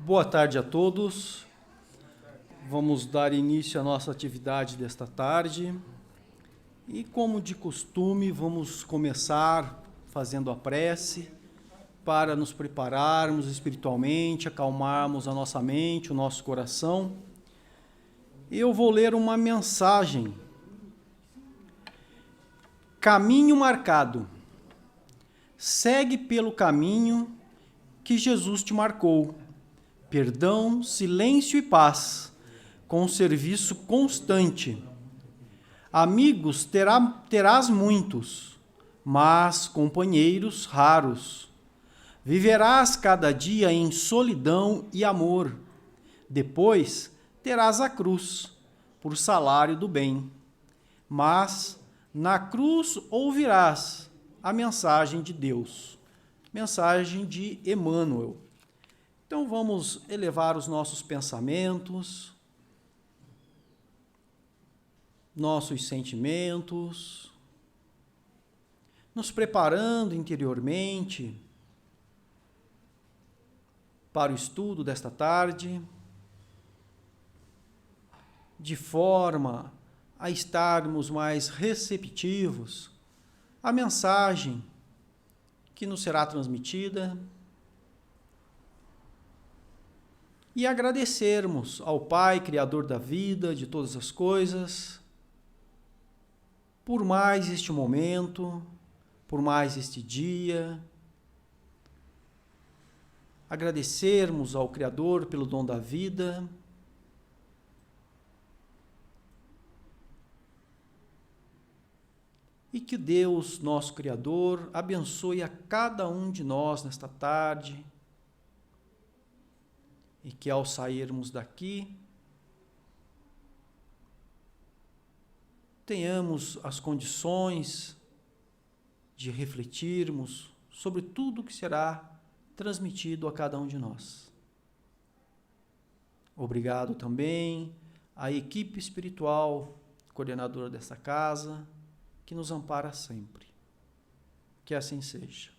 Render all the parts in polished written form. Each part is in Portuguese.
Boa tarde a todos. Vamos dar início à nossa atividade desta tarde. E, como de costume, vamos começar fazendo a prece para nos prepararmos espiritualmente, acalmarmos a nossa mente, o nosso coração. Eu vou ler uma mensagem. Caminho marcado. Segue pelo caminho que Jesus te marcou. Perdão, silêncio e paz, com serviço constante. Amigos terás muitos, mas companheiros raros. Viverás cada dia em solidão e amor. Depois terás a cruz, por salário do bem. Mas na cruz ouvirás a mensagem de Deus, mensagem de Emmanuel. Então vamos elevar os nossos pensamentos, nossos sentimentos, nos preparando interiormente para o estudo desta tarde, de forma a estarmos mais receptivos à mensagem que nos será transmitida e agradecermos ao Pai, Criador da vida, de todas as coisas, por mais este momento, por mais este dia. Agradecermos ao Criador pelo dom da vida. E que Deus, nosso Criador, abençoe a cada um de nós nesta tarde. E que ao sairmos daqui, tenhamos as condições de refletirmos sobre tudo que será transmitido a cada um de nós. Obrigado também à equipe espiritual, coordenadora desta casa, que nos ampara sempre. Que assim seja.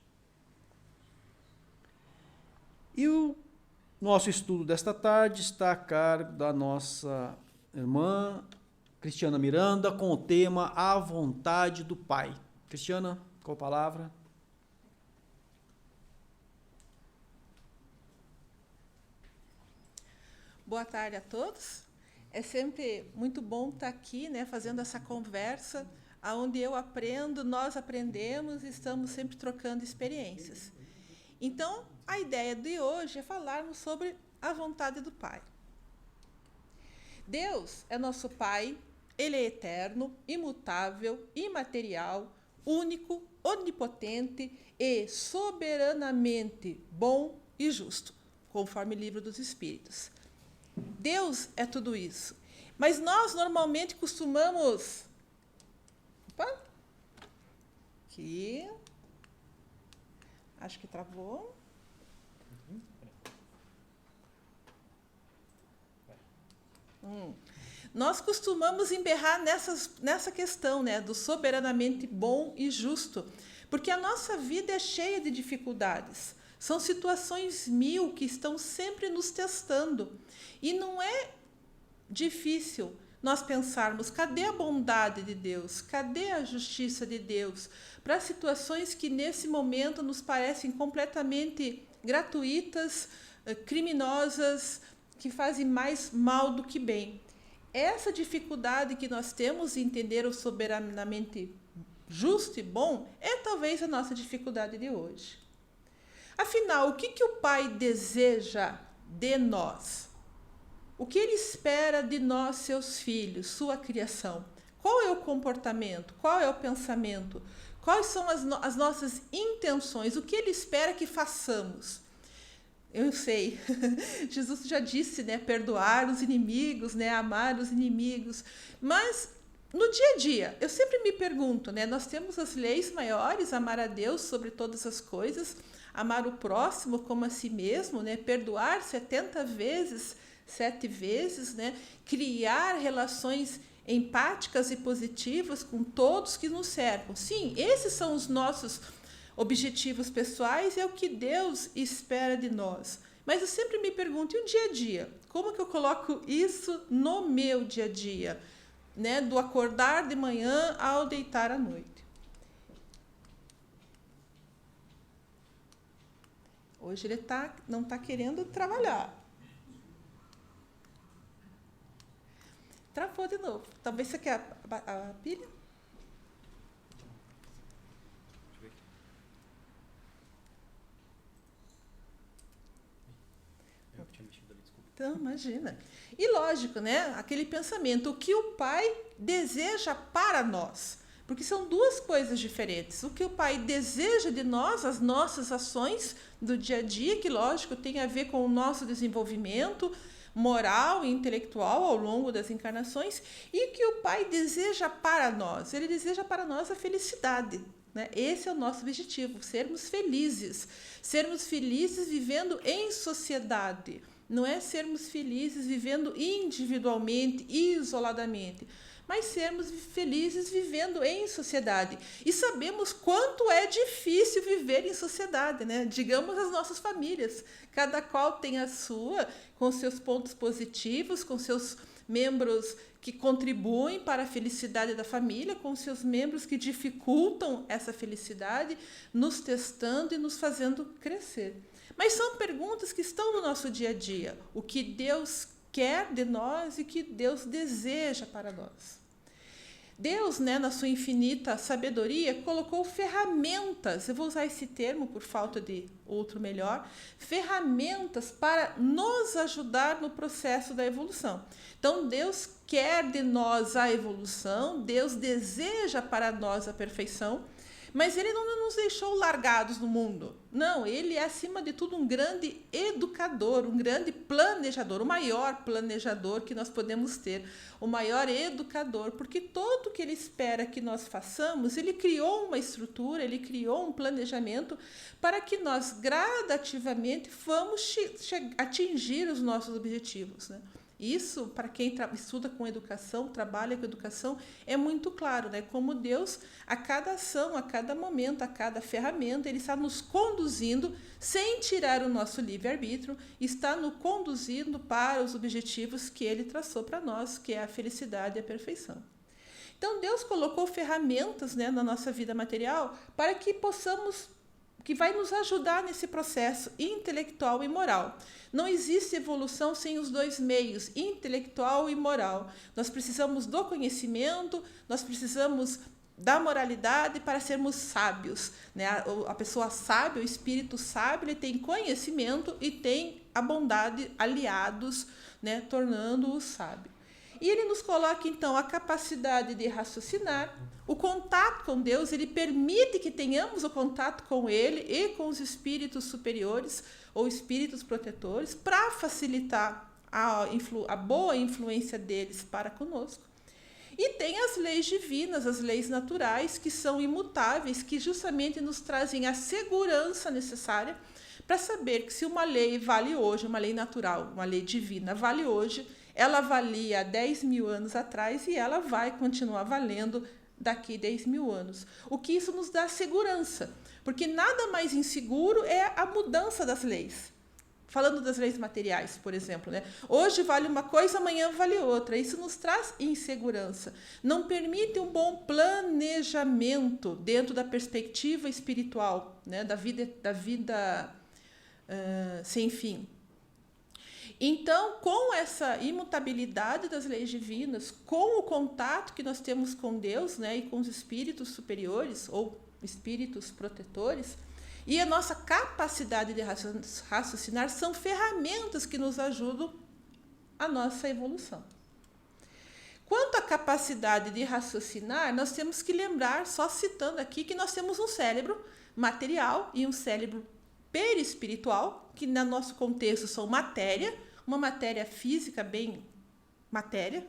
E o nosso estudo desta tarde está a cargo da nossa irmã Cristiana Miranda, com o tema A Vontade do Pai. Cristiana, qual a palavra? Boa tarde a todos. É sempre muito bom estar aqui, fazendo essa conversa, onde eu aprendo, nós aprendemos e estamos sempre trocando experiências. Então, a ideia de hoje é falarmos sobre a vontade do Pai. Deus é nosso Pai, Ele é eterno, imutável, imaterial, único, onipotente e soberanamente bom e justo, conforme o Livro dos Espíritos. Deus é tudo isso. Mas nós normalmente costumamos... Opa! Aqui. Acho que travou. Nós costumamos emberrar nessa questão, do soberanamente bom e justo, porque a nossa vida é cheia de dificuldades. São situações mil que estão sempre nos testando. E não é difícil nós pensarmos, cadê a bondade de Deus? Cadê a justiça de Deus? Para situações que nesse momento nos parecem completamente gratuitas, criminosas, que fazem mais mal do que bem. Essa dificuldade que nós temos em entender o soberanamente justo e bom é talvez a nossa dificuldade de hoje. Afinal, o que o Pai deseja de nós? O que Ele espera de nós, seus filhos, sua criação? Qual é o comportamento? Qual é o pensamento? Quais são as nossas intenções? O que Ele espera que façamos? Eu sei, Jesus já disse, perdoar os inimigos, amar os inimigos. Mas, no dia a dia, eu sempre me pergunto, nós temos as leis maiores, amar a Deus sobre todas as coisas, amar o próximo como a si mesmo, perdoar 70 vezes, 7 vezes, criar relações empáticas e positivas com todos que nos cercam. Sim, esses são os nossos objetivos pessoais, é o que Deus espera de nós. Mas eu sempre me pergunto, e o dia a dia? Como que eu coloco isso no meu dia a dia? Né? Do acordar de manhã ao deitar à noite. Hoje ele não está querendo trabalhar. Travou de novo. Talvez você quer a pilha? Então, imagina. E lógico, né? Aquele pensamento, o que o Pai deseja para nós. Porque são duas coisas diferentes. O que o Pai deseja de nós, as nossas ações do dia a dia, que lógico tem a ver com o nosso desenvolvimento moral e intelectual ao longo das encarnações, e o que o Pai deseja para nós. Ele deseja para nós a felicidade. Né? Esse é o nosso objetivo, sermos felizes vivendo em sociedade. Não é sermos felizes vivendo individualmente, isoladamente, mas sermos felizes vivendo em sociedade. E sabemos quanto é difícil viver em sociedade, né? Digamos as nossas famílias. Cada qual tem a sua, com seus pontos positivos, com seus membros que contribuem para a felicidade da família, com seus membros que dificultam essa felicidade, nos testando e nos fazendo crescer. Mas são perguntas que estão no nosso dia a dia. O que Deus quer de nós e o que Deus deseja para nós. Deus, né, na sua infinita sabedoria, colocou ferramentas, eu vou usar esse termo por falta de outro melhor, ferramentas para nos ajudar no processo da evolução. Então, Deus quer de nós a evolução, Deus deseja para nós a perfeição, mas ele não nos deixou largados no mundo. Não, ele é, acima de tudo, um grande educador, um grande planejador, o maior planejador que nós podemos ter, o maior educador, porque tudo que ele espera que nós façamos, ele criou uma estrutura, ele criou um planejamento para que nós gradativamente vamos atingir os nossos objetivos, né? Isso, para quem estuda com educação, trabalha com educação, é muito claro, né? Como Deus, a cada ação, a cada momento, a cada ferramenta, ele está nos conduzindo, sem tirar o nosso livre-arbítrio, está nos conduzindo para os objetivos que ele traçou para nós, que é a felicidade e a perfeição. Então, Deus colocou ferramentas, né, na nossa vida material para que possamos, que vai nos ajudar nesse processo intelectual e moral. Não existe evolução sem os dois meios, intelectual e moral. Nós precisamos do conhecimento, nós precisamos da moralidade para sermos sábios, né? A pessoa sábia, o espírito sábio, ele tem conhecimento e tem a bondade aliados, né, tornando-o sábio. E ele nos coloca, então, a capacidade de raciocinar, o contato com Deus, ele permite que tenhamos o contato com ele e com os espíritos superiores ou espíritos protetores para facilitar a boa influência deles para conosco. E tem as leis divinas, as leis naturais, que são imutáveis, que justamente nos trazem a segurança necessária para saber que se uma lei vale hoje, uma lei natural, uma lei divina vale hoje, ela valia 10 mil anos atrás e ela vai continuar valendo daqui 10 mil anos. O que isso nos dá segurança, porque nada mais inseguro é a mudança das leis. Falando das leis materiais, por exemplo, né? Hoje vale uma coisa, amanhã vale outra. Isso nos traz insegurança. Não permite um bom planejamento dentro da perspectiva espiritual, né? Da vida sem fim. Então, com essa imutabilidade das leis divinas, com o contato que nós temos com Deus, né, e com os espíritos superiores ou espíritos protetores, e a nossa capacidade de raciocinar são ferramentas que nos ajudam a nossa evolução. Quanto à capacidade de raciocinar, nós temos que lembrar, só citando aqui, que nós temos um cérebro material e um cérebro perispiritual, que no nosso contexto são matéria, uma matéria física, bem matéria,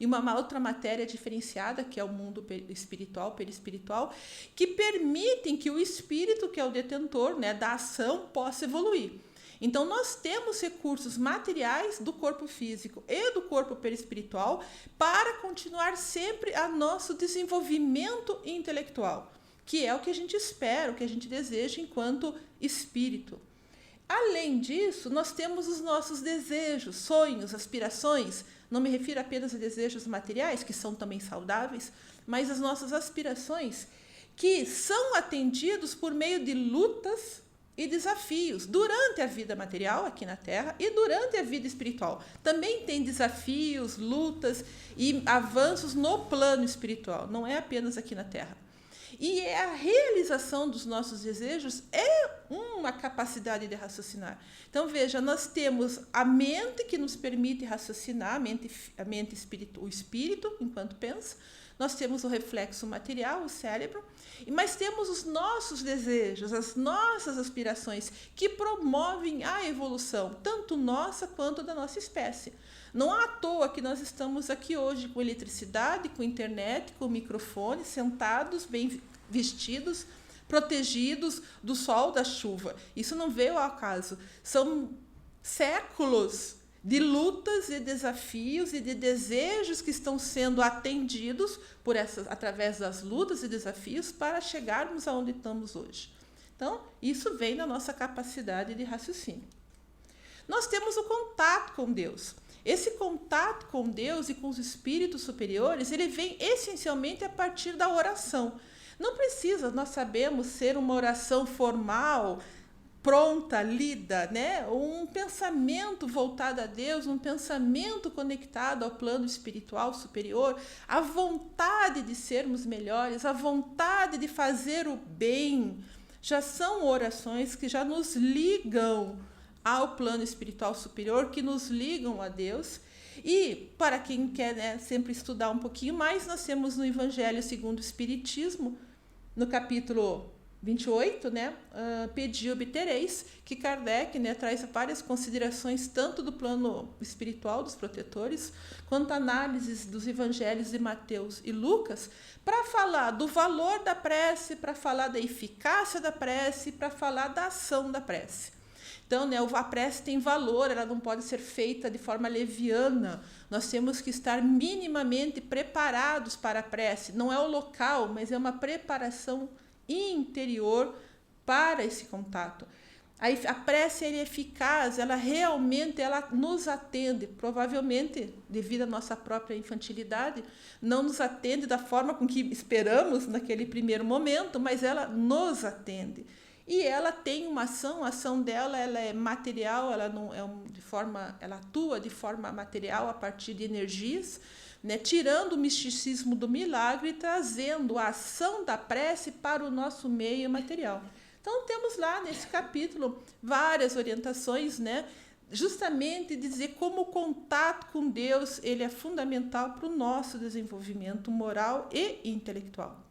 e uma outra matéria diferenciada, que é o mundo espiritual, perispiritual, que permitem que o espírito, que é o detentor, né, da ação, possa evoluir. Então, nós temos recursos materiais do corpo físico e do corpo perispiritual para continuar sempre a nosso desenvolvimento intelectual, que é o que a gente espera, o que a gente deseja enquanto espírito. Além disso, nós temos os nossos desejos, sonhos, aspirações. Não me refiro apenas a desejos materiais, que são também saudáveis, mas as nossas aspirações, que são atendidos por meio de lutas e desafios durante a vida material aqui na Terra e durante a vida espiritual. Também tem desafios, lutas e avanços no plano espiritual, não é apenas aqui na Terra. E a realização dos nossos desejos é uma capacidade de raciocinar. Então, veja, nós temos a mente que nos permite raciocinar, o espírito, enquanto pensa. Nós temos o reflexo material, o cérebro, mas temos os nossos desejos, as nossas aspirações, que promovem a evolução, tanto nossa quanto da nossa espécie. Não é à toa que nós estamos aqui hoje com eletricidade, com internet, com microfone, sentados, bem vestidos, protegidos do sol, da chuva. Isso não veio ao acaso. São séculos de lutas e desafios e de desejos que estão sendo atendidos através das lutas e desafios para chegarmos aonde estamos hoje. Então, isso vem da nossa capacidade de raciocínio. Nós temos o contato com Deus. Esse contato com Deus e com os espíritos superiores, ele vem essencialmente a partir da oração. Não precisa, nós sabemos, ser uma oração formal, pronta, lida, né? Um pensamento voltado a Deus, um pensamento conectado ao plano espiritual superior, a vontade de sermos melhores, a vontade de fazer o bem, já são orações que já nos ligam ao plano espiritual superior, que nos ligam a Deus. E, para quem quer, né, sempre estudar um pouquinho mais, nós temos no Evangelho segundo o Espiritismo, no capítulo 28, né, pedi e obtereis, que Kardec, né, traz várias considerações, tanto do plano espiritual dos protetores, quanto análises dos evangelhos de Mateus e Lucas, para falar do valor da prece, para falar da eficácia da prece, para falar da ação da prece. Então, né, a prece tem valor, ela não pode ser feita de forma leviana. Nós temos que estar minimamente preparados para a prece. Não é o local, mas é uma preparação interior para esse contato. A prece é eficaz, ela realmente nos atende, provavelmente, devido à nossa própria infantilidade, não nos atende da forma com que esperamos naquele primeiro momento, mas ela nos atende. E ela tem uma ação, a ação dela ela é material, ela não é ela atua de forma material a partir de energias, né, tirando o misticismo do milagre e trazendo a ação da prece para o nosso meio material. Então temos lá nesse capítulo várias orientações, né, justamente dizer como o contato com Deus ele é fundamental para o nosso desenvolvimento moral e intelectual.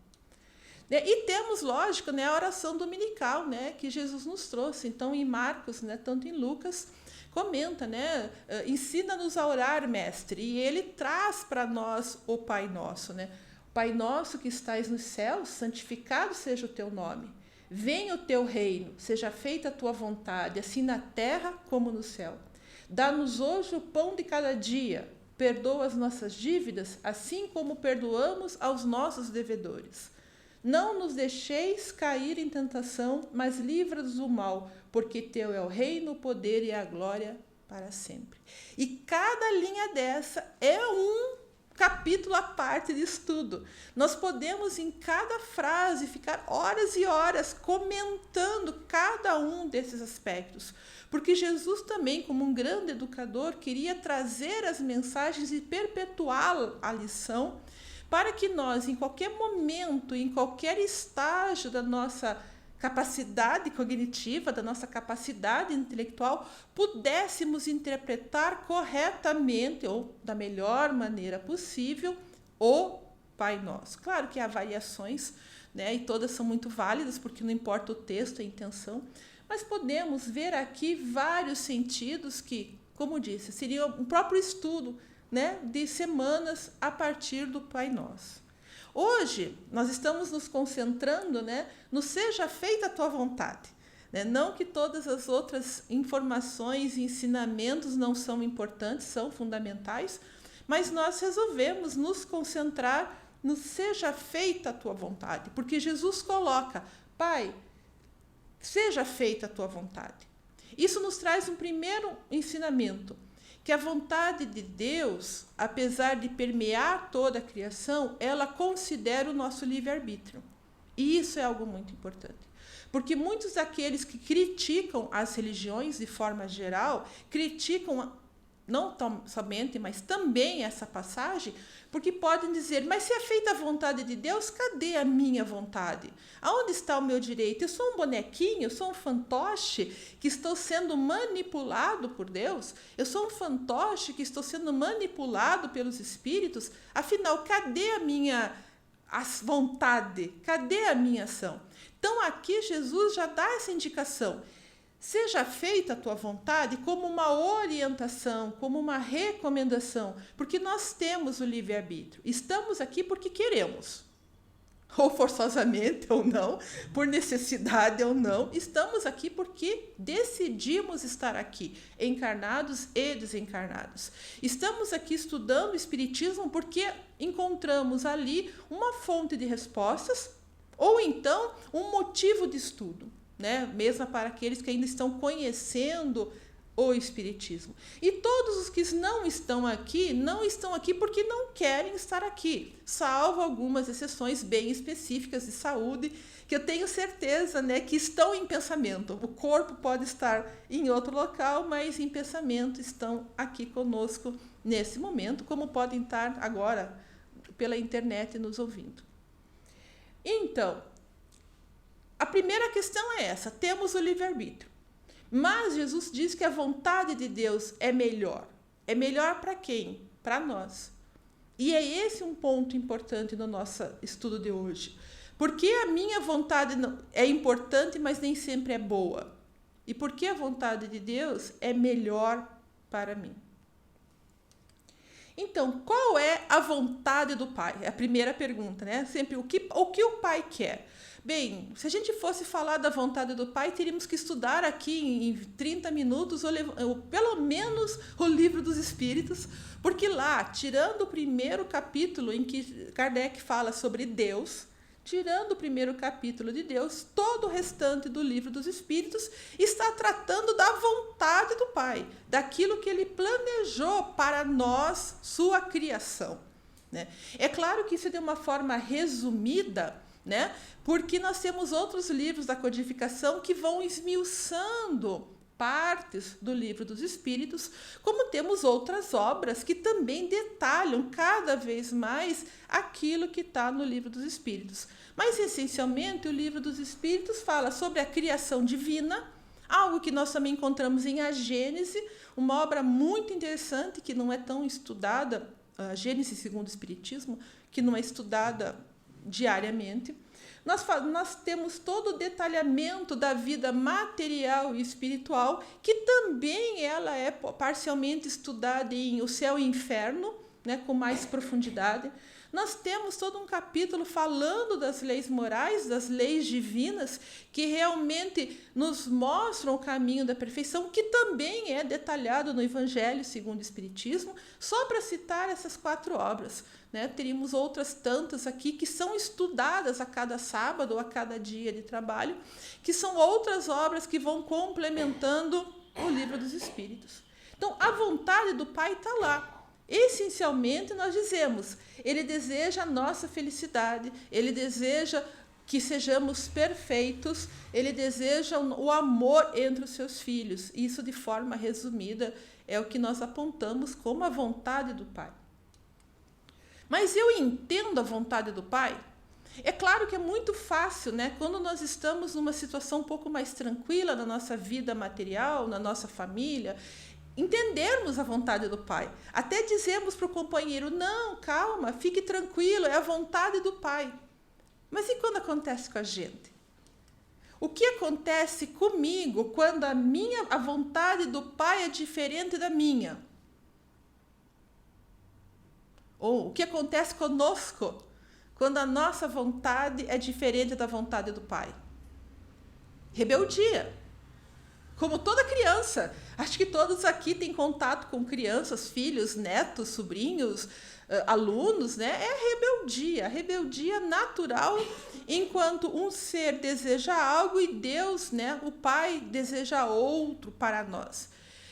E temos, lógico, né, a oração dominical, né, que Jesus nos trouxe. Então, em Marcos, né, tanto em Lucas, comenta, né, ensina-nos a orar, mestre. E ele traz para nós o Pai Nosso. Né? Pai nosso que estais nos céus, santificado seja o teu nome. Venha o teu reino, seja feita a tua vontade, assim na terra como no céu. Dá-nos hoje o pão de cada dia. Perdoa as nossas dívidas, assim como perdoamos aos nossos devedores. Não nos deixeis cair em tentação, mas livra-nos do mal, porque teu é o reino, o poder e a glória para sempre. E cada linha dessa é um capítulo à parte de estudo. Nós podemos, em cada frase, ficar horas e horas comentando cada um desses aspectos. Porque Jesus também, como um grande educador, queria trazer as mensagens e perpetuar a lição, para que nós, em qualquer momento, em qualquer estágio da nossa capacidade cognitiva, da nossa capacidade intelectual, pudéssemos interpretar corretamente, ou da melhor maneira possível, o Pai Nosso. Claro que há variações, né, e todas são muito válidas, porque não importa o texto, a intenção, mas podemos ver aqui vários sentidos que, como disse, seria um próprio estudo, né, de semanas a partir do Pai Nosso. Hoje, nós estamos nos concentrando, né, no seja feita a tua vontade. Né? Não que todas as outras informações e ensinamentos não são importantes, são fundamentais, mas nós resolvemos nos concentrar no seja feita a tua vontade, porque Jesus coloca, Pai, seja feita a tua vontade. Isso nos traz um primeiro ensinamento, que a vontade de Deus, apesar de permear toda a criação, ela considera o nosso livre-arbítrio. E isso é algo muito importante. Porque muitos daqueles que criticam as religiões de forma geral, criticam não somente, mas também essa passagem, porque podem dizer, mas se é feita a vontade de Deus, cadê a minha vontade? Aonde está o meu direito? Eu sou um bonequinho, eu sou um fantoche que estou sendo manipulado por Deus? Eu sou um fantoche que estou sendo manipulado pelos espíritos? Afinal, cadê a minha vontade? Cadê a minha ação? Então, aqui Jesus já dá essa indicação. Seja feita a tua vontade como uma orientação, como uma recomendação, porque nós temos o livre-arbítrio. Estamos aqui porque queremos, ou forçosamente ou não, por necessidade ou não, estamos aqui porque decidimos estar aqui, encarnados e desencarnados. Estamos aqui estudando o Espiritismo porque encontramos ali uma fonte de respostas, ou então um motivo de estudo. Né? Mesmo para aqueles que ainda estão conhecendo o Espiritismo. E todos os que não estão aqui porque não querem estar aqui, salvo algumas exceções bem específicas de saúde, que eu tenho certeza, né, que estão em pensamento. O corpo pode estar em outro local, mas em pensamento estão aqui conosco nesse momento, como podem estar agora pela internet nos ouvindo. Então, a primeira questão é essa, temos o livre-arbítrio. Mas Jesus diz que a vontade de Deus é melhor. É melhor para quem? Para nós. E é esse um ponto importante no nosso estudo de hoje. Porque a minha vontade é importante, mas nem sempre é boa. E porque a vontade de Deus é melhor para mim. Então, qual é a vontade do Pai? É a primeira pergunta, né? Sempre o que o Pai quer? Bem, se a gente fosse falar da vontade do Pai, teríamos que estudar aqui em 30 minutos, ou pelo menos o Livro dos Espíritos, porque lá, tirando o primeiro capítulo em que Kardec fala sobre Deus, tirando o primeiro capítulo de Deus, todo o restante do Livro dos Espíritos está tratando da vontade do Pai, daquilo que Ele planejou para nós, sua criação. Né? É claro que isso é de uma forma resumida, né? Porque nós temos outros livros da codificação que vão esmiuçando partes do Livro dos Espíritos, como temos outras obras que também detalham cada vez mais aquilo que está no Livro dos Espíritos. Mas, essencialmente, o Livro dos Espíritos fala sobre a criação divina, algo que nós também encontramos em A Gênese, uma obra muito interessante que não é tão estudada, a Gênese segundo o Espiritismo, que não é estudada diariamente. Nós temos todo o detalhamento da vida material e espiritual, que também ela é parcialmente estudada em O Céu e o Inferno, né, com mais profundidade. Nós temos todo um capítulo falando das leis morais, das leis divinas, que realmente nos mostram o caminho da perfeição, que também é detalhado no Evangelho segundo o Espiritismo, só para citar essas 4 obras. Né? Teríamos outras tantas aqui que são estudadas a cada sábado ou a cada dia de trabalho, que são outras obras que vão complementando o Livro dos Espíritos. Então, a vontade do Pai está lá. Essencialmente, nós dizemos, Ele deseja a nossa felicidade, Ele deseja que sejamos perfeitos, Ele deseja o amor entre os seus filhos. Isso, de forma resumida, é o que nós apontamos como a vontade do Pai. Mas eu entendo a vontade do Pai? É claro que é muito fácil, né? Quando nós estamos numa situação um pouco mais tranquila na nossa vida material, na nossa família, entendermos a vontade do Pai. Até dizemos para o companheiro, não, calma, fique tranquilo, é a vontade do Pai. Mas e quando acontece com a gente? O que acontece comigo quando a vontade do Pai é diferente da minha? Ou o que acontece conosco quando a nossa vontade é diferente da vontade do Pai? Rebeldia. como toda criança. Acho que todos aqui têm contato com crianças, filhos, netos, sobrinhos, alunos, né? É a rebeldia natural, enquanto um ser deseja algo e Deus, né, o Pai, deseja outro para nós.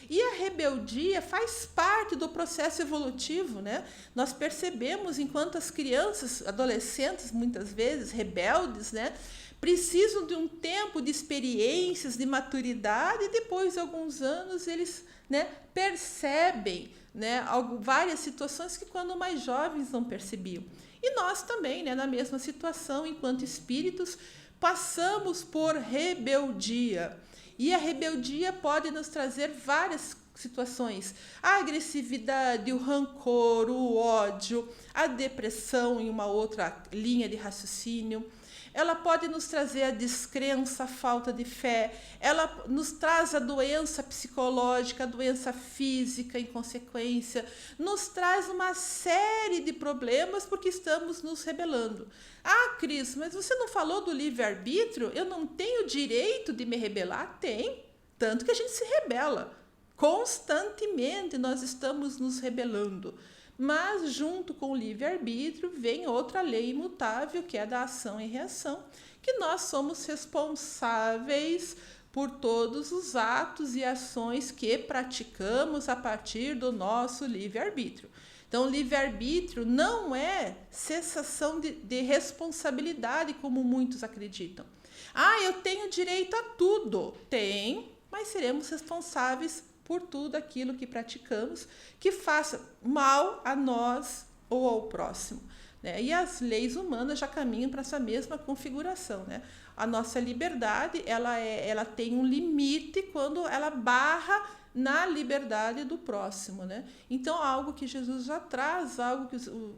E a rebeldia faz parte do processo evolutivo, né? Nós percebemos enquanto as crianças, adolescentes, muitas vezes, rebeldes, né, precisam de um tempo de experiências, de maturidade, e depois de alguns anos eles, né, percebem, né, várias situações que quando mais jovens não percebiam. E nós também, né, na mesma situação, enquanto espíritos, passamos por rebeldia. E a rebeldia pode nos trazer várias situações. A agressividade, o rancor, o ódio, a depressão em uma outra linha de raciocínio. Ela pode nos trazer a descrença, a falta de fé. Ela nos traz a doença psicológica, a doença física, em consequência. Nos traz uma série de problemas porque estamos nos rebelando. Ah, Cris, mas você não falou do livre-arbítrio? Eu não tenho direito de me rebelar? Tem. Tanto que a gente se rebela. Constantemente nós estamos nos rebelando. Mas, junto com o livre-arbítrio, vem outra lei imutável, que é da ação e reação, que nós somos responsáveis por todos os atos e ações que praticamos a partir do nosso livre-arbítrio. Então, o livre-arbítrio não é cessação de responsabilidade, como muitos acreditam. Ah, eu tenho direito a tudo. Tem, mas seremos responsáveis por tudo aquilo que praticamos, que faça mal a nós ou ao próximo, né? E as leis humanas já caminham para essa mesma configuração, né? A nossa liberdade, ela tem um limite quando ela barra na liberdade do próximo, né? Então, algo que Jesus já traz, algo que o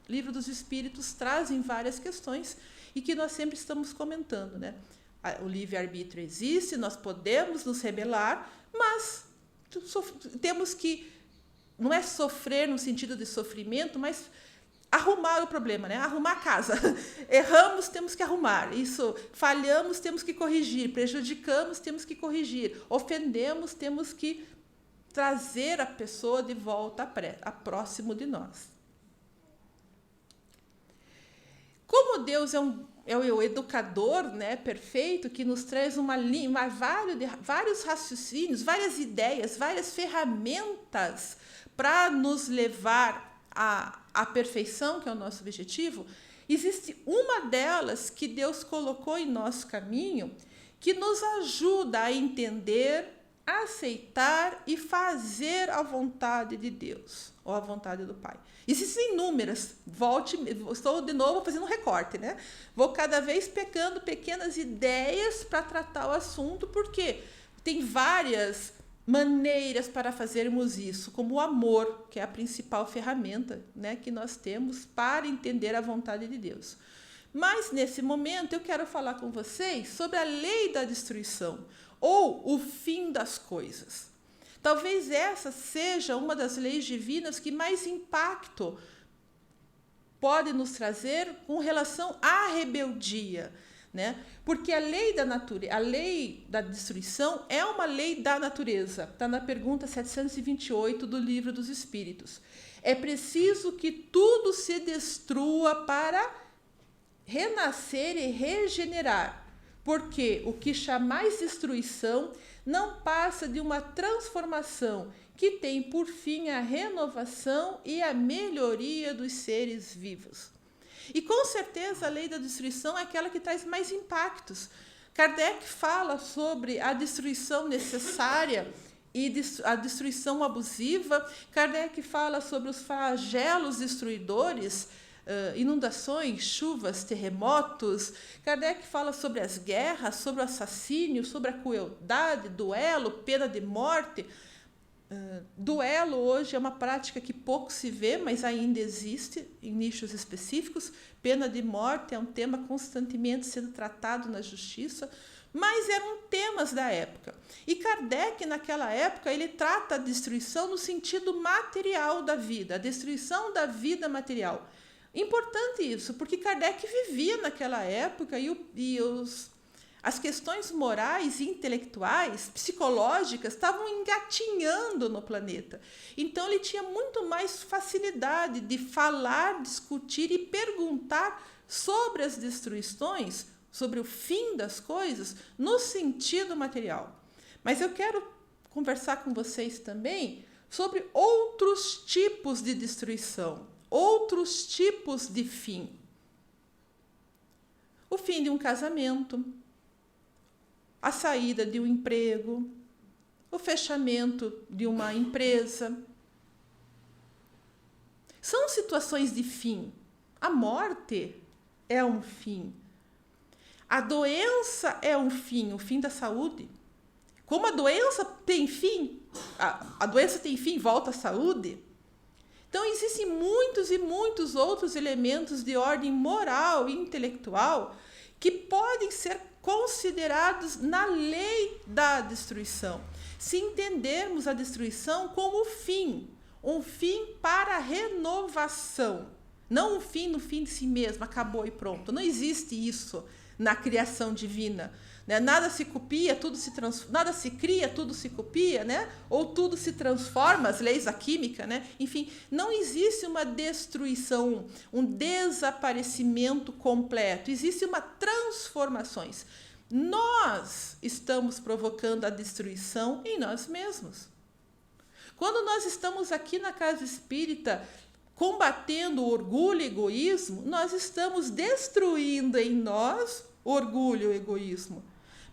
Livro dos Espíritos traz em várias questões e que nós sempre estamos comentando, né? O livre-arbítrio existe, nós podemos nos rebelar, mas temos que, não é sofrer no sentido de sofrimento, mas arrumar o problema, né? Arrumar a casa. Erramos, temos que arrumar. Isso, falhamos, temos que corrigir. Prejudicamos, temos que corrigir. Ofendemos, temos que trazer a pessoa de volta a próximo de nós. Como Deus é o educador, né, perfeito, que nos traz vários raciocínios, várias ideias, várias ferramentas para nos levar à perfeição, que é o nosso objetivo, existe uma delas que Deus colocou em nosso caminho, que nos ajuda a entender, aceitar e fazer a vontade de Deus, ou a vontade do Pai. Existem inúmeras, estou de novo fazendo um recorte, né? Vou cada vez pegando pequenas ideias para tratar o assunto, porque tem várias maneiras para fazermos isso, como o amor, que é a principal ferramenta, né, que nós temos para entender a vontade de Deus. Mas, nesse momento, eu quero falar com vocês sobre a lei da destruição, ou o fim das coisas. Talvez essa seja uma das leis divinas que mais impacto pode nos trazer com relação à rebeldia, né? Porque a lei da destruição é uma lei da natureza. Está na pergunta 728 do Livro dos Espíritos. É preciso que tudo se destrua para renascer e regenerar, porque o que chamais destruição não passa de uma transformação que tem por fim a renovação e a melhoria dos seres vivos. E com certeza a lei da destruição é aquela que traz mais impactos. Kardec fala sobre a destruição necessária e a destruição abusiva. Kardec fala sobre os flagelos destruidores, inundações, chuvas, terremotos. Kardec fala sobre as guerras, sobre o assassínio, sobre a crueldade, duelo, pena de morte. Duelo hoje é uma prática que pouco se vê, mas ainda existe em nichos específicos. Pena de morte é um tema constantemente sendo tratado na justiça, mas eram temas da época. E Kardec, naquela época, ele trata a destruição no sentido material da vida, a destruição da vida material. Importante isso, porque Kardec vivia naquela época e As questões morais e intelectuais, psicológicas, estavam engatinhando no planeta. Então, ele tinha muito mais facilidade de falar, discutir e perguntar sobre as destruições, sobre o fim das coisas, no sentido material. Mas eu quero conversar com vocês também sobre outros tipos de destruição, outros tipos de fim. O fim de um casamento, a saída de um emprego, o fechamento de uma empresa. São situações de fim. A morte é um fim. A doença é um fim, o fim da saúde. Como a doença tem fim, a doença tem fim, volta à saúde. Então, existem muitos e muitos outros elementos de ordem moral e intelectual que podem ser considerados na lei da destruição. Se entendermos a destruição como fim, um fim para a renovação, não um fim no fim de si mesmo, acabou e pronto. Não existe isso na criação divina. Né? Nada se copia, nada se cria, tudo se copia, né? Ou tudo se transforma, as leis da química, né? Enfim, não existe uma destruição, um desaparecimento completo, existe uma transformação. Nós estamos provocando a destruição em nós mesmos. Quando nós estamos aqui na casa espírita combatendo o orgulho e o egoísmo, nós estamos destruindo em nós o orgulho e o egoísmo,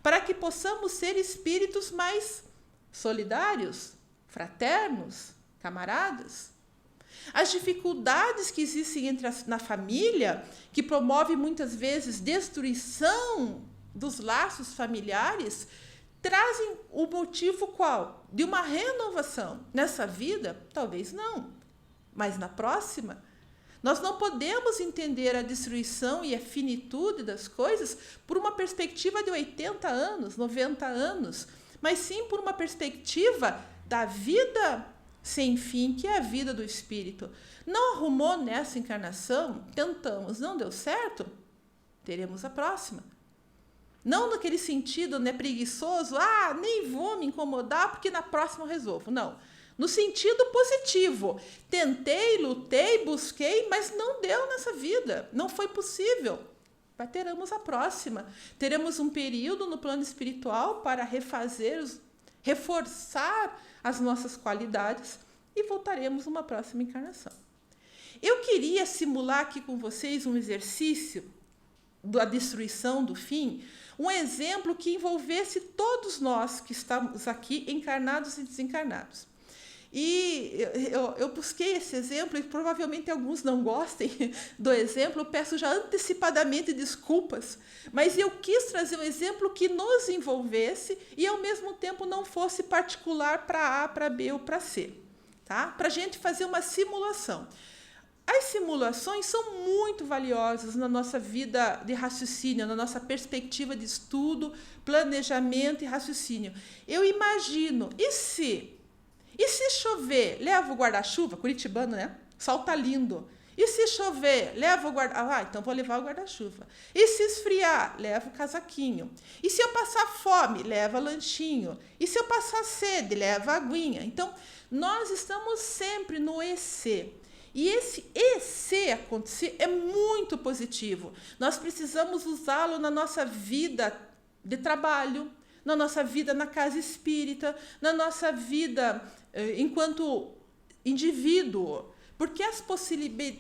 para que possamos ser espíritos mais solidários, fraternos, camaradas. As dificuldades que existem na família, que promove muitas vezes destruição dos laços familiares, trazem o motivo qual? De uma renovação. Nessa vida, talvez não, mas na próxima. Nós não podemos entender a destruição e a finitude das coisas por uma perspectiva de 80 anos, 90 anos, mas sim por uma perspectiva da vida sem fim, que é a vida do espírito. Não arrumou nessa encarnação? Tentamos, não deu certo? Teremos a próxima. Não naquele sentido, né, preguiçoso, nem vou me incomodar porque na próxima eu resolvo. Não. No sentido positivo. Tentei, lutei, busquei, mas não deu nessa vida. Não foi possível. Mas teremos a próxima. Teremos um período no plano espiritual para reforçar as nossas qualidades e voltaremos numa próxima encarnação. Eu queria simular aqui com vocês um exercício da destruição do fim, um exemplo que envolvesse todos nós que estamos aqui, encarnados e desencarnados. E eu busquei esse exemplo, e provavelmente alguns não gostem do exemplo, eu peço já antecipadamente desculpas, mas eu quis trazer um exemplo que nos envolvesse e, ao mesmo tempo, não fosse particular para A, para B ou para C, tá? Para a gente fazer uma simulação. As simulações são muito valiosas na nossa vida de raciocínio, na nossa perspectiva de estudo, planejamento e raciocínio. Eu imagino, e se chover, leva o guarda-chuva? Curitibano, né? Sol tá lindo. E se chover, leva o guarda-chuva? Então vou levar o guarda-chuva. E se esfriar, leva o casaquinho. E se eu passar fome, leva lanchinho. E se eu passar sede, leva a aguinha. Então, nós estamos sempre no EC. E esse EC acontecer é muito positivo. Nós precisamos usá-lo na nossa vida de trabalho, na nossa vida na casa espírita, na nossa vida enquanto indivíduo, porque as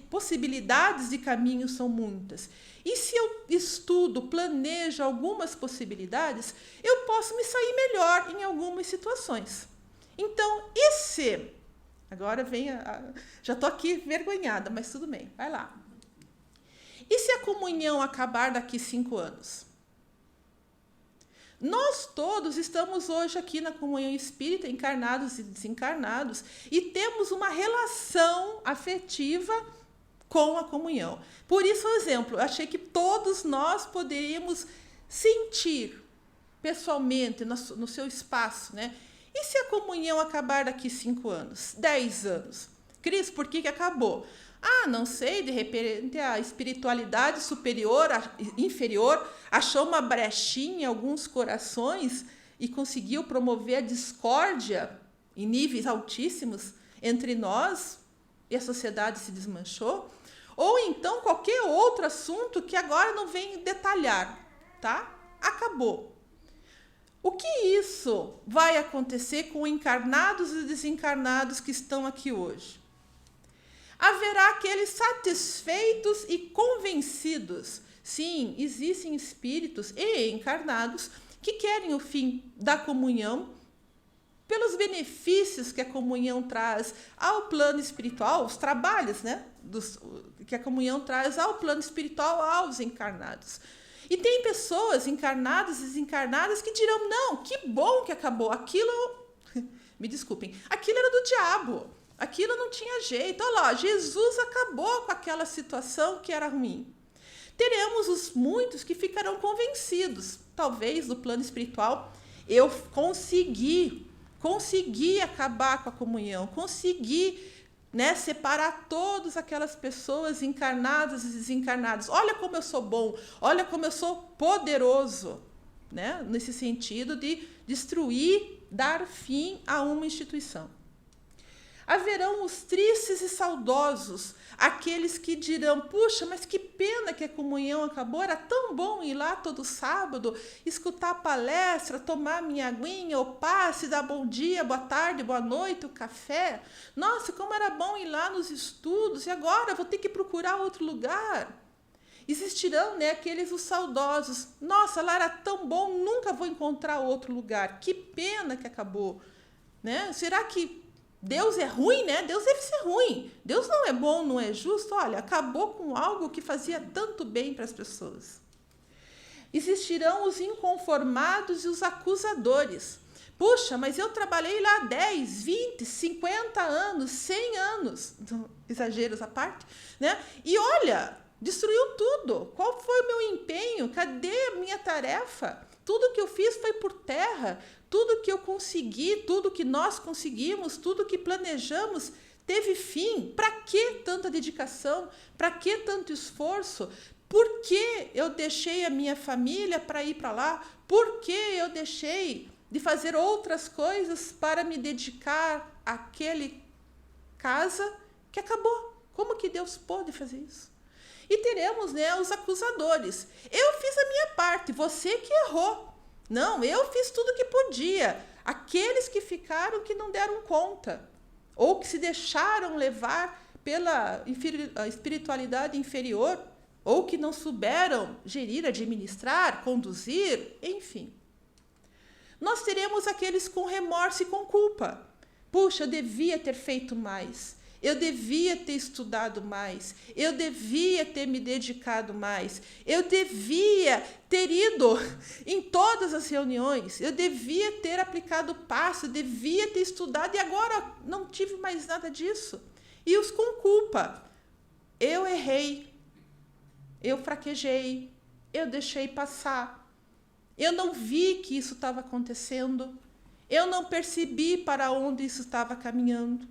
possibilidades de caminho são muitas. E se eu estudo, planejo algumas possibilidades, eu posso me sair melhor em algumas situações. Então, e se... Agora vem já estou aqui vergonhada, mas tudo bem, vai lá. E se a comunhão acabar daqui 5 anos? Nós todos estamos hoje aqui na comunhão espírita, encarnados e desencarnados, e temos uma relação afetiva com a comunhão. Por isso, por exemplo, eu achei que todos nós poderíamos sentir pessoalmente no seu espaço, né? E se a comunhão acabar daqui 5 anos, 10 anos? Cris, por que acabou? Ah, não sei, de repente a espiritualidade superior, inferior, achou uma brechinha em alguns corações e conseguiu promover a discórdia em níveis altíssimos entre nós e a sociedade se desmanchou. Ou então qualquer outro assunto que agora não vem detalhar, tá? Acabou. O que isso vai acontecer com encarnados e desencarnados que estão aqui hoje? Haverá aqueles satisfeitos e convencidos. Sim, existem espíritos e encarnados que querem o fim da comunhão pelos benefícios que a comunhão traz ao plano espiritual, os trabalhos, né, que a comunhão traz ao plano espiritual aos encarnados. E tem pessoas encarnadas e desencarnadas que dirão, não, que bom que acabou, aquilo, me desculpem, aquilo era do diabo, aquilo não tinha jeito, olha lá, Jesus acabou com aquela situação que era ruim. Teremos os muitos que ficarão convencidos, talvez no plano espiritual, eu consegui acabar com a comunhão, consegui, né, separar todas aquelas pessoas encarnadas e desencarnadas. Olha como eu sou bom, olha como eu sou poderoso, né, nesse sentido de destruir, dar fim a uma instituição. Haverão os tristes e saudosos, aqueles que dirão, puxa, mas que pena que a comunhão acabou, era tão bom ir lá todo sábado, escutar a palestra, tomar minha aguinha, o passe, dar bom dia, boa tarde, boa noite, o café. Nossa, como era bom ir lá nos estudos, e agora vou ter que procurar outro lugar. Existirão, né, aqueles os saudosos, nossa, lá era tão bom, nunca vou encontrar outro lugar, que pena que acabou. Né? Será que Deus é ruim, né? Deus deve ser ruim. Deus não é bom, não é justo. Olha, acabou com algo que fazia tanto bem para as pessoas. Existirão os inconformados e os acusadores. Puxa, mas eu trabalhei lá 10, 20, 50 anos, 100 anos. Exageros à parte, né? E olha, destruiu tudo. Qual foi o meu empenho? Cadê a minha tarefa? Tudo que eu fiz foi por terra. Tudo que eu consegui, tudo que nós conseguimos, tudo que planejamos, teve fim. Para que tanta dedicação? Para que tanto esforço? Por que eu deixei a minha família para ir para lá? Por que eu deixei de fazer outras coisas para me dedicar àquele casa que acabou? Como que Deus pôde fazer isso? E teremos, né, os acusadores. Eu fiz a minha parte, você que errou. Não, eu fiz tudo que podia. Aqueles que ficaram que não deram conta, ou que se deixaram levar pela espiritualidade inferior, ou que não souberam gerir, administrar, conduzir, enfim. Nós teremos aqueles com remorso e com culpa. Puxa, eu devia ter feito mais. Eu devia ter estudado mais, eu devia ter me dedicado mais, eu devia ter ido em todas as reuniões, eu devia ter aplicado o passo, eu devia ter estudado e agora não tive mais nada disso. E os com culpa. Eu errei, eu fraquejei, eu deixei passar, eu não vi que isso estava acontecendo, eu não percebi para onde isso estava caminhando.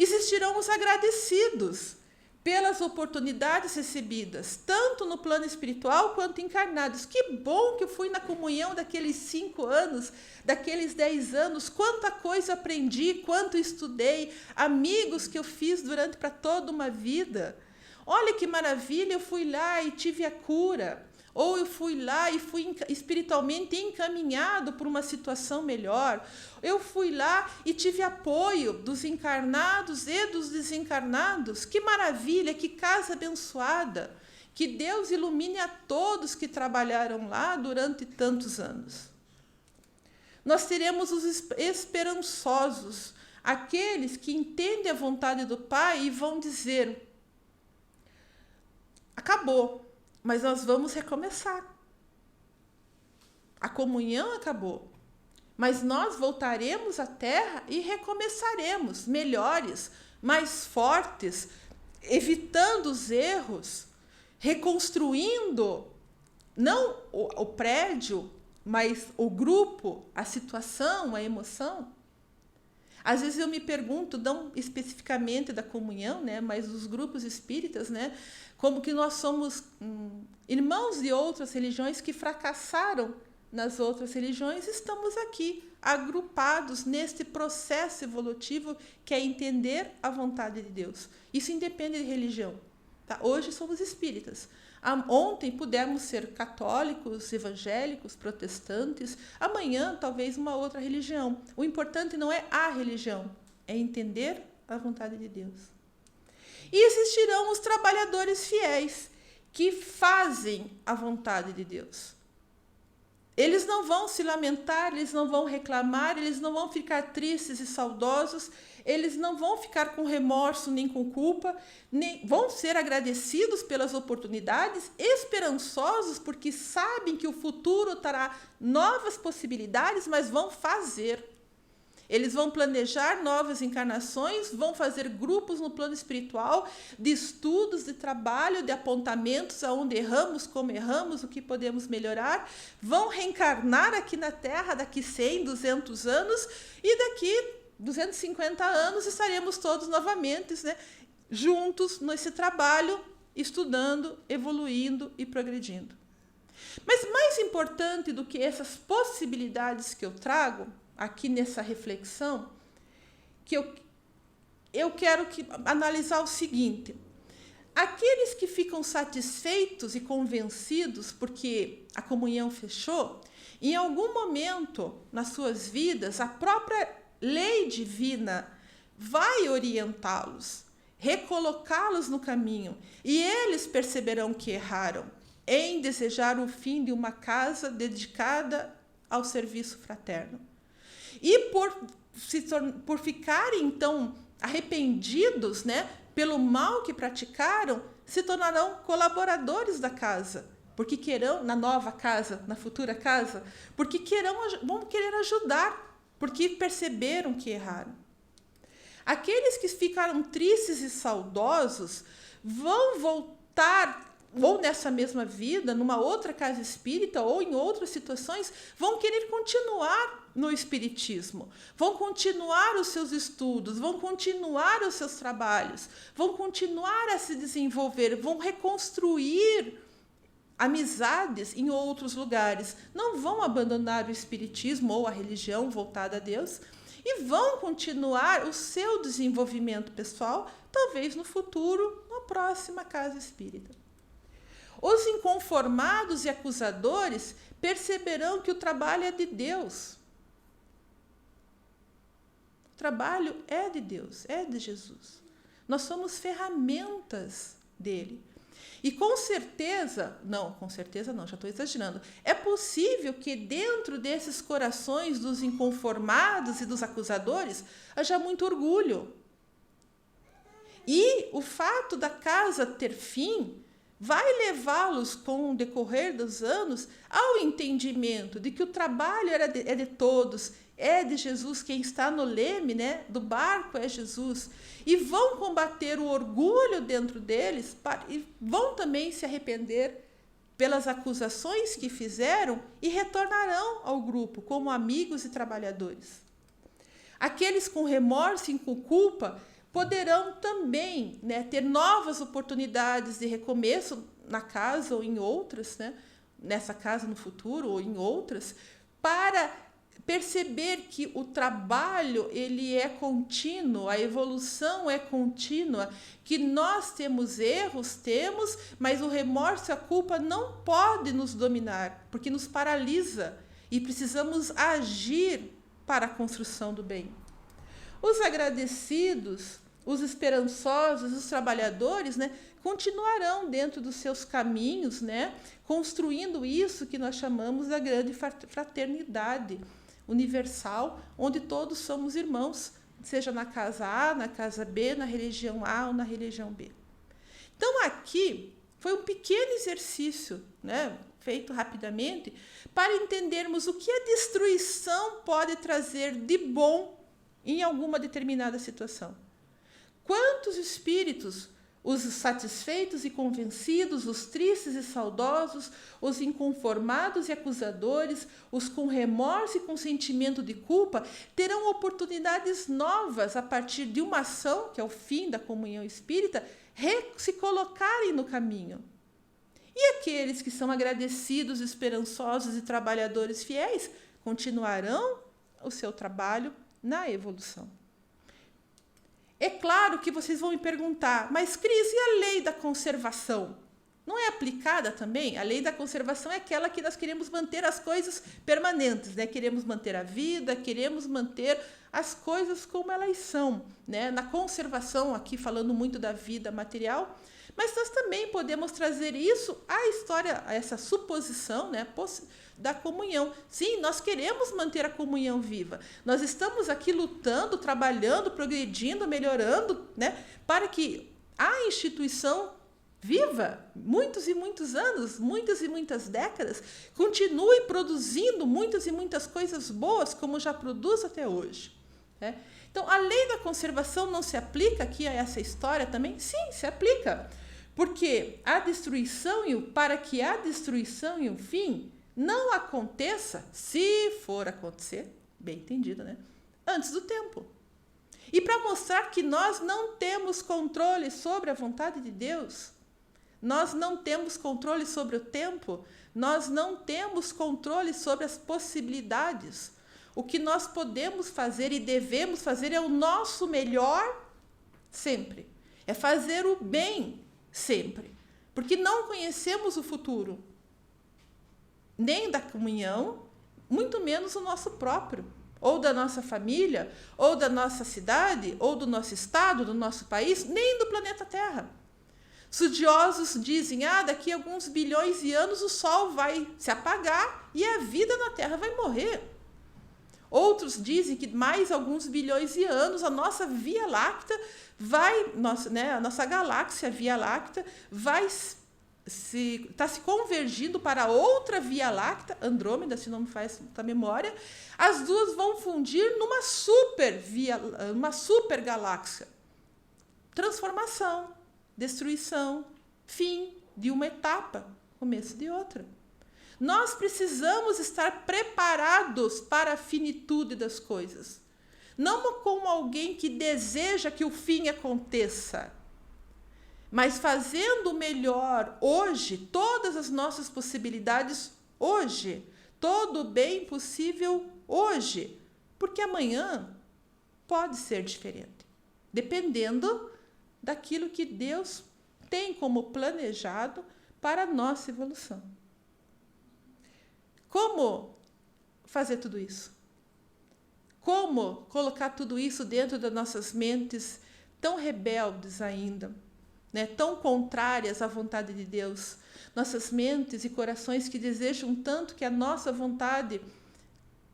Existirão os agradecidos pelas oportunidades recebidas, tanto no plano espiritual quanto encarnados. Que bom que eu fui na comunhão daqueles 5 anos, daqueles 10 anos, quanta coisa aprendi, quanto estudei, amigos que eu fiz durante para toda uma vida. Olha que maravilha, eu fui lá e tive a cura. Ou eu fui lá e fui espiritualmente encaminhado por uma situação melhor. Eu fui lá e tive apoio dos encarnados e dos desencarnados. Que maravilha, que casa abençoada. Que Deus ilumine a todos que trabalharam lá durante tantos anos. Nós teremos os esperançosos, aqueles que entendem a vontade do Pai e vão dizer: acabou. Mas nós vamos recomeçar. A comunhão acabou. Mas nós voltaremos à Terra e recomeçaremos melhores, mais fortes, evitando os erros, reconstruindo não o prédio, mas o grupo, a situação, a emoção. Às vezes eu me pergunto, não especificamente da comunhão, né, mas dos grupos espíritas, né, como que nós somos irmãos de outras religiões que fracassaram nas outras religiões, estamos aqui agrupados neste processo evolutivo que é entender a vontade de Deus. Isso independe de religião. Tá? Hoje somos espíritas. Ontem pudemos ser católicos, evangélicos, protestantes. Amanhã, talvez, uma outra religião. O importante não é a religião, é entender a vontade de Deus. E existirão os trabalhadores fiéis que fazem a vontade de Deus. Eles não vão se lamentar, eles não vão reclamar, eles não vão ficar tristes e saudosos, eles não vão ficar com remorso nem com culpa, nem vão ser agradecidos pelas oportunidades, esperançosos porque sabem que o futuro trará novas possibilidades, mas vão fazer. Eles vão planejar novas encarnações, vão fazer grupos no plano espiritual, de estudos, de trabalho, de apontamentos, aonde erramos, como erramos, o que podemos melhorar, vão reencarnar aqui na Terra daqui 100, 200 anos, e daqui 250 anos estaremos todos novamente, né, juntos nesse trabalho, estudando, evoluindo e progredindo. Mas mais importante do que essas possibilidades que eu trago, aqui nessa reflexão, que eu quero analisar o seguinte: aqueles que ficam satisfeitos e convencidos porque a comunhão fechou, em algum momento nas suas vidas, a própria lei divina vai orientá-los, recolocá-los no caminho, e eles perceberão que erraram em desejar o fim de uma casa dedicada ao serviço fraterno. E por ficarem, então, arrependidos, né, pelo mal que praticaram, se tornarão colaboradores da casa, porque querão, na nova casa, na futura casa, porque vão querer ajudar, porque perceberam que erraram. Aqueles que ficaram tristes e saudosos vão voltar, ou nessa mesma vida, numa outra casa espírita, ou em outras situações, vão querer continuar no espiritismo, vão continuar os seus estudos, vão continuar os seus trabalhos, vão continuar a se desenvolver, vão reconstruir amizades em outros lugares, não vão abandonar o espiritismo ou a religião voltada a Deus e vão continuar o seu desenvolvimento pessoal, talvez no futuro, na próxima casa espírita. Os inconformados e acusadores perceberão que o trabalho é de Deus. O trabalho é de Deus, é de Jesus. Nós somos ferramentas dele. E com certeza não, já estou exagerando, é possível que dentro desses corações dos inconformados e dos acusadores haja muito orgulho. E o fato da casa ter fim vai levá-los, com o decorrer dos anos, ao entendimento de que o trabalho é de todos, é de Jesus, quem está no leme, né, do barco é Jesus, e vão combater o orgulho dentro deles e vão também se arrepender pelas acusações que fizeram e retornarão ao grupo como amigos e trabalhadores. Aqueles com remorso e com culpa poderão também, né, ter novas oportunidades de recomeço na casa ou em outras, né, nessa casa no futuro ou em outras, para perceber que o trabalho ele é contínuo, a evolução é contínua, que nós temos erros, mas o remorso e a culpa não podem nos dominar, porque nos paralisa e precisamos agir para a construção do bem. Os agradecidos, os esperançosos, os trabalhadores, né, continuarão dentro dos seus caminhos, né, construindo isso que nós chamamos da grande fraternidade universal, onde todos somos irmãos, seja na casa A, na casa B, na religião A ou na religião B. Então, aqui foi um pequeno exercício, né, feito rapidamente, para entendermos o que a destruição pode trazer de bom em alguma determinada situação. Quantos espíritos os satisfeitos e convencidos, os tristes e saudosos, os inconformados e acusadores, os com remorso e com sentimento de culpa, terão oportunidades novas a partir de uma ação, que é o fim da comunhão espírita, se colocarem no caminho. E aqueles que são agradecidos, esperançosos e trabalhadores fiéis continuarão o seu trabalho na evolução. É claro que vocês vão me perguntar, mas Cris, e a lei da conservação? Não é aplicada também? A lei da conservação é aquela que nós queremos manter as coisas permanentes, né? Queremos manter a vida, queremos manter as coisas como elas são, né? Na conservação, aqui falando muito da vida material, mas nós também podemos trazer isso à história, a essa suposição, né, da comunhão. Sim, nós queremos manter a comunhão viva. Nós estamos aqui lutando, trabalhando, progredindo, melhorando, né, para que a instituição viva muitos e muitos anos, muitas e muitas décadas, continue produzindo muitas e muitas coisas boas, como já produz até hoje, né? Então, a lei da conservação não se aplica aqui a essa história também? Sim, se aplica. Porque para que a destruição e o fim não aconteça, se for acontecer, bem entendido, né? Antes do tempo. E para mostrar que nós não temos controle sobre a vontade de Deus, nós não temos controle sobre o tempo, nós não temos controle sobre as possibilidades. O que nós podemos fazer e devemos fazer é o nosso melhor sempre. É fazer o bem sempre. Porque não conhecemos o futuro. Nem da comunhão, muito menos o nosso próprio. Ou da nossa família, ou da nossa cidade, ou do nosso estado, do nosso país, nem do planeta Terra. Estudiosos dizem, daqui a alguns bilhões de anos o Sol vai se apagar e a vida na Terra vai morrer. Outros dizem que mais alguns bilhões de anos a nossa Via Láctea a nossa galáxia Via Láctea está se convergindo para outra Via Láctea, Andrômeda, se não me faz a memória. As duas vão fundir numa super galáxia. Transformação, destruição, fim de uma etapa, começo de outra. Nós precisamos estar preparados para a finitude das coisas. Não como alguém que deseja que o fim aconteça, mas fazendo o melhor hoje, todas as nossas possibilidades hoje, todo o bem possível hoje, porque amanhã pode ser diferente, dependendo daquilo que Deus tem como planejado para a nossa evolução. Como fazer tudo isso? Como colocar tudo isso dentro das nossas mentes tão rebeldes ainda, né? Tão contrárias à vontade de Deus? Nossas mentes e corações que desejam tanto que a nossa vontade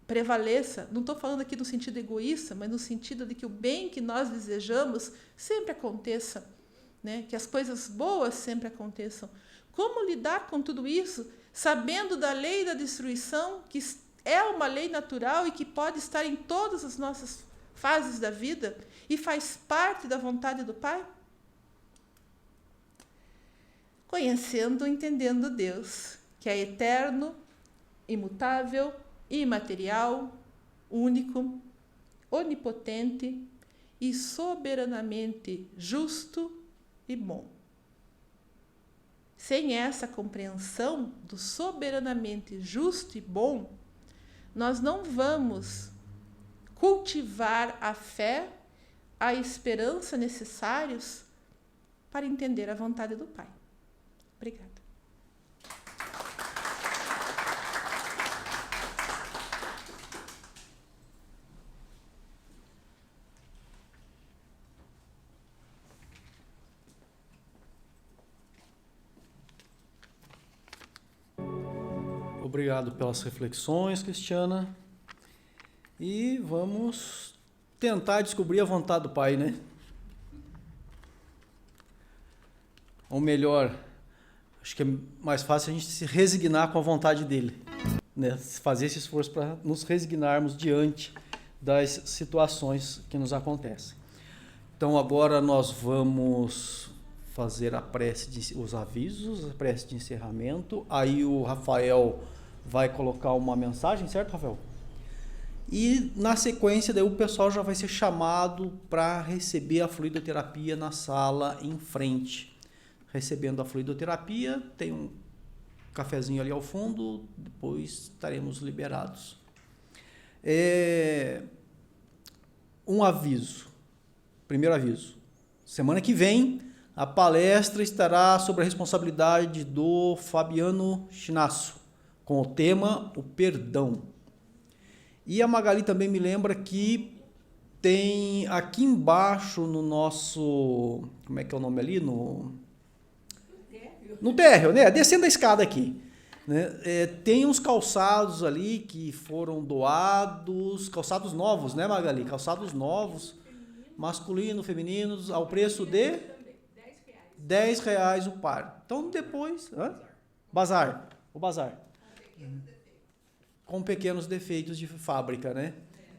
prevaleça. Não estou falando aqui no sentido egoísta, mas no sentido de que o bem que nós desejamos sempre aconteça, né? Que as coisas boas sempre aconteçam. Como lidar com tudo isso, sabendo da lei da destruição, que é uma lei natural e que pode estar em todas as nossas fases da vida e faz parte da vontade do Pai? Conhecendo, entendendo Deus, que é eterno, imutável, imaterial, único, onipotente e soberanamente justo e bom. Sem essa compreensão do soberanamente justo e bom, nós não vamos cultivar a fé, a esperança necessários para entender a vontade do Pai. Obrigada. Obrigado pelas reflexões, Cristiana. E vamos tentar descobrir a vontade do Pai, né? Ou melhor, acho que é mais fácil a gente se resignar com a vontade dele, né? Fazer esse esforço para nos resignarmos diante das situações que nos acontecem. Então agora nós vamos fazer os avisos, a prece de encerramento. Aí o Rafael vai colocar uma mensagem, certo, Rafael? E na sequência daí o pessoal já vai ser chamado para receber a fluidoterapia na sala em frente. Recebendo a fluidoterapia, tem um cafezinho ali ao fundo, depois estaremos liberados. Um aviso, primeiro aviso, semana que vem a palestra estará sob a responsabilidade do Fabiano Chinasso, com o tema o perdão. E a Magali também me lembra que tem aqui embaixo no nosso, como é que é o nome ali? No térreo, né? Descendo a escada aqui. Né? Tem uns calçados ali que foram doados, calçados novos, né, Magali? Calçados novos, masculino, femininos, ao preço de R$10 o par. Então depois, bazar, o bazar. Com pequenos defeitos de fábrica, né?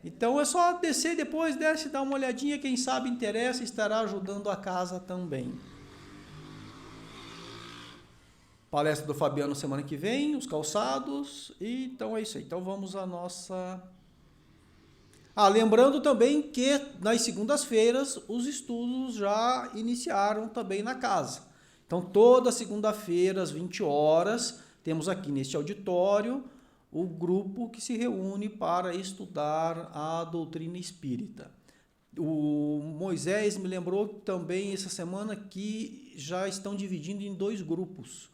Então é só descer depois, desce, dar uma olhadinha, quem sabe interessa, estará ajudando a casa também. Palestra do Fabiano semana que vem, os calçados, e então é isso aí. Então vamos à nossa... lembrando também que nas segundas-feiras os estudos já iniciaram também na casa. Então toda segunda-feira às 20 horas, temos aqui neste auditório o grupo que se reúne para estudar a doutrina espírita. O Moisés me lembrou também essa semana que já estão dividindo em 2 grupos.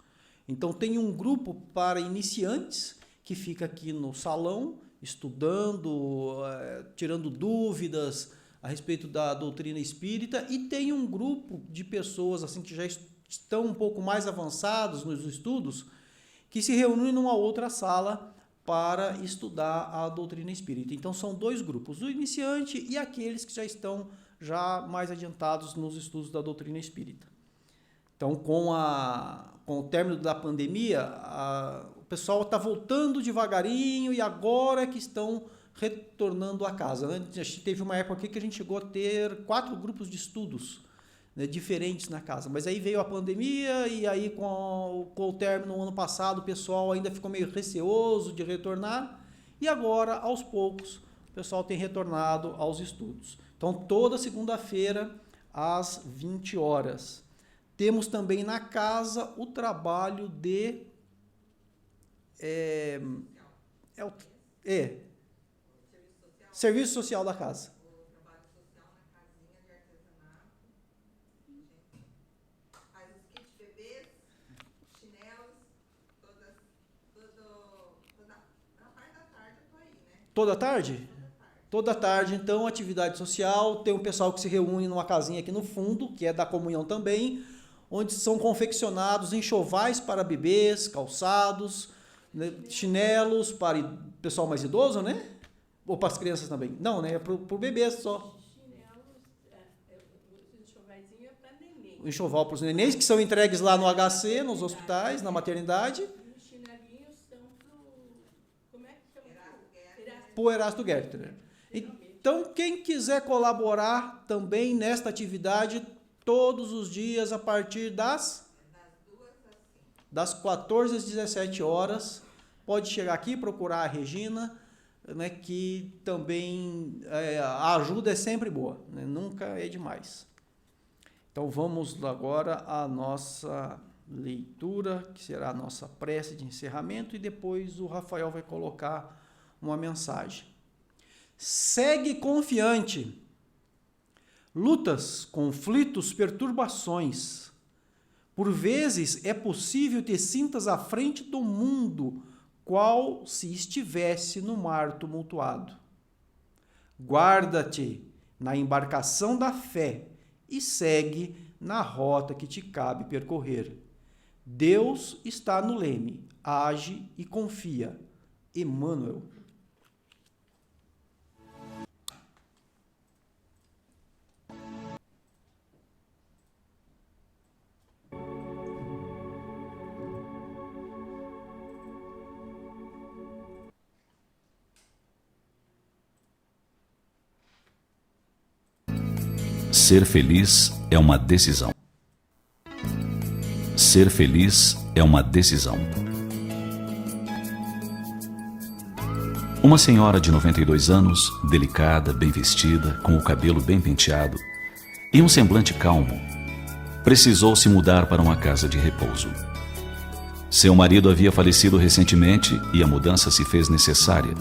Então tem um grupo para iniciantes que fica aqui no salão estudando, tirando dúvidas a respeito da doutrina espírita, e tem um grupo de pessoas assim que já estão um pouco mais avançados nos estudos, que se reúnem numa outra sala para estudar a doutrina espírita. Então são 2 grupos, o iniciante e aqueles que já estão mais adiantados nos estudos da doutrina espírita. Então com o término da pandemia, o pessoal está voltando devagarinho e agora que estão retornando a casa. Antes, teve uma época aqui que a gente chegou a ter 4 grupos de estudos, né, diferentes na casa. Mas aí veio a pandemia e aí com o término no ano passado o pessoal ainda ficou meio receoso de retornar e agora, aos poucos, o pessoal tem retornado aos estudos. Então, toda segunda-feira, às 20 horas. Temos também na casa o trabalho de... Serviço social da casa. O trabalho social na casinha de artesanato. Faz os kits bebês, chinelos, na parte da tarde eu tô aí, né? Toda tarde? Toda tarde, então, atividade social. Tem um pessoal que se reúne numa casinha aqui no fundo, que é da comunhão também, onde são confeccionados enxovais para bebês, calçados, né, chinelos para pessoal mais idoso, né? Ou para as crianças também? Não, né? É para o bebê só. Chinelos, enxovaizinho é para neném. O enxoval para os nenéns, que são entregues lá no HC, nos hospitais, na maternidade. E os chinelinhos são para o... Como é que chama? Para o Erasto Gertner. Então, quem quiser colaborar também nesta atividade, todos os dias, a partir das 14 às 17 horas, pode chegar aqui, procurar a Regina, né, que também a ajuda é sempre boa, né, nunca é demais. Então vamos agora à nossa leitura, que será a nossa prece de encerramento, e depois o Rafael vai colocar uma mensagem. Segue confiante. Lutas, conflitos, perturbações. Por vezes é possível te sintas à frente do mundo, qual se estivesse no mar tumultuado. Guarda-te na embarcação da fé e segue na rota que te cabe percorrer. Deus está no leme, age e confia. Emmanuel. Ser feliz é uma decisão. Ser feliz é uma decisão. Uma senhora de 92 anos, delicada, bem vestida, com o cabelo bem penteado e um semblante calmo, precisou se mudar para uma casa de repouso. Seu marido havia falecido recentemente e a mudança se fez necessária,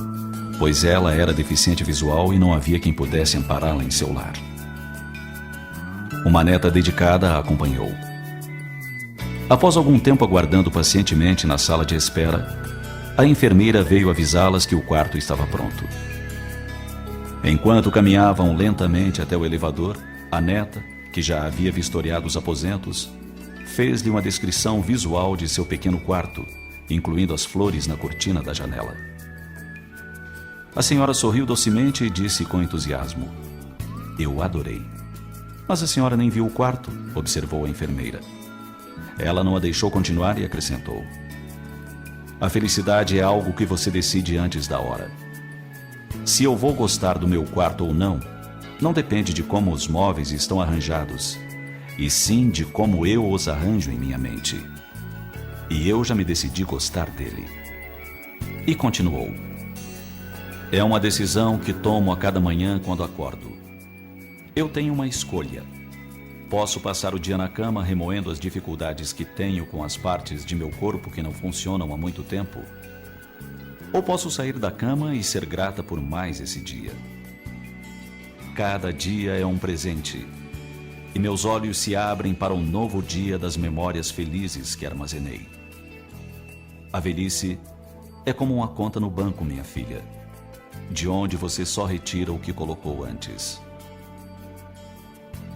pois ela era deficiente visual e não havia quem pudesse ampará-la em seu lar. Uma neta dedicada a acompanhou. Após algum tempo aguardando pacientemente na sala de espera, a enfermeira veio avisá-las que o quarto estava pronto. Enquanto caminhavam lentamente até o elevador, a neta, que já havia vistoriado os aposentos, fez-lhe uma descrição visual de seu pequeno quarto, incluindo as flores na cortina da janela. A senhora sorriu docemente e disse com entusiasmo: "Eu adorei." "Mas a senhora nem viu o quarto", observou a enfermeira. Ela não a deixou continuar e acrescentou: "A felicidade é algo que você decide antes da hora. Se eu vou gostar do meu quarto ou não, não depende de como os móveis estão arranjados, e sim de como eu os arranjo em minha mente. E eu já me decidi gostar dele." E continuou: "É uma decisão que tomo a cada manhã quando acordo. Eu tenho uma escolha. Posso passar o dia na cama remoendo as dificuldades que tenho com as partes de meu corpo que não funcionam há muito tempo. Ou posso sair da cama e ser grata por mais esse dia. Cada dia é um presente, e meus olhos se abrem para um novo dia das memórias felizes que armazenei. A velhice é como uma conta no banco, minha filha, de onde você só retira o que colocou antes.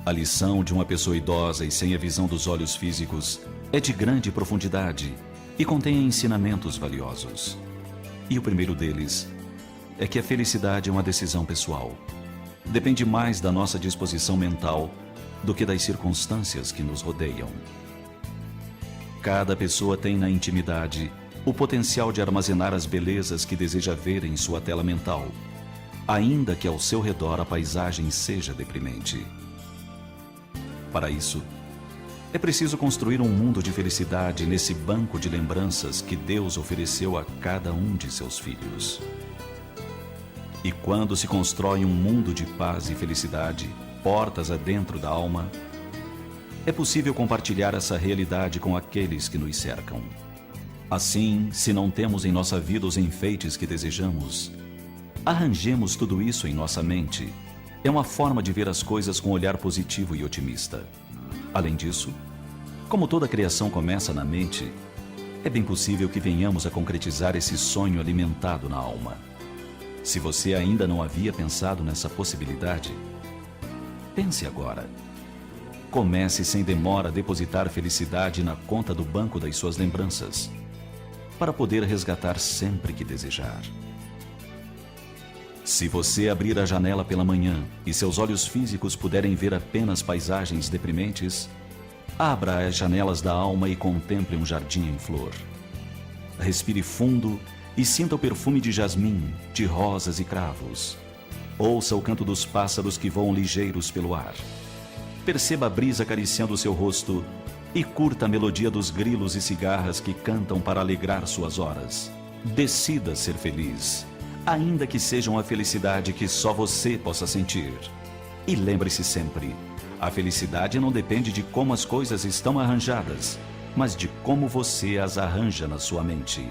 A lição de uma pessoa idosa e sem a visão dos olhos físicos é de grande profundidade e contém ensinamentos valiosos. E o primeiro deles é que a felicidade é uma decisão pessoal. Depende mais da nossa disposição mental do que das circunstâncias que nos rodeiam. Cada pessoa tem na intimidade o potencial de armazenar as belezas que deseja ver em sua tela mental, ainda que ao seu redor a paisagem seja deprimente. Para isso, é preciso construir um mundo de felicidade nesse banco de lembranças que Deus ofereceu a cada um de seus filhos. E quando se constrói um mundo de paz e felicidade, portas adentro da alma, é possível compartilhar essa realidade com aqueles que nos cercam. Assim, se não temos em nossa vida os enfeites que desejamos, arranjemos tudo isso em nossa mente. É uma forma de ver as coisas com um olhar positivo e otimista. Além disso, como toda criação começa na mente, é bem possível que venhamos a concretizar esse sonho alimentado na alma. Se você ainda não havia pensado nessa possibilidade, pense agora. Comece sem demora a depositar felicidade na conta do banco das suas lembranças, para poder resgatar sempre que desejar. Se você abrir a janela pela manhã e seus olhos físicos puderem ver apenas paisagens deprimentes, abra as janelas da alma e contemple um jardim em flor. Respire fundo e sinta o perfume de jasmim, de rosas e cravos. Ouça o canto dos pássaros que voam ligeiros pelo ar. Perceba a brisa acariciando seu rosto e curta a melodia dos grilos e cigarras que cantam para alegrar suas horas. Decida ser feliz, ainda que seja uma felicidade que só você possa sentir. E lembre-se sempre, a felicidade não depende de como as coisas estão arranjadas, mas de como você as arranja na sua mente.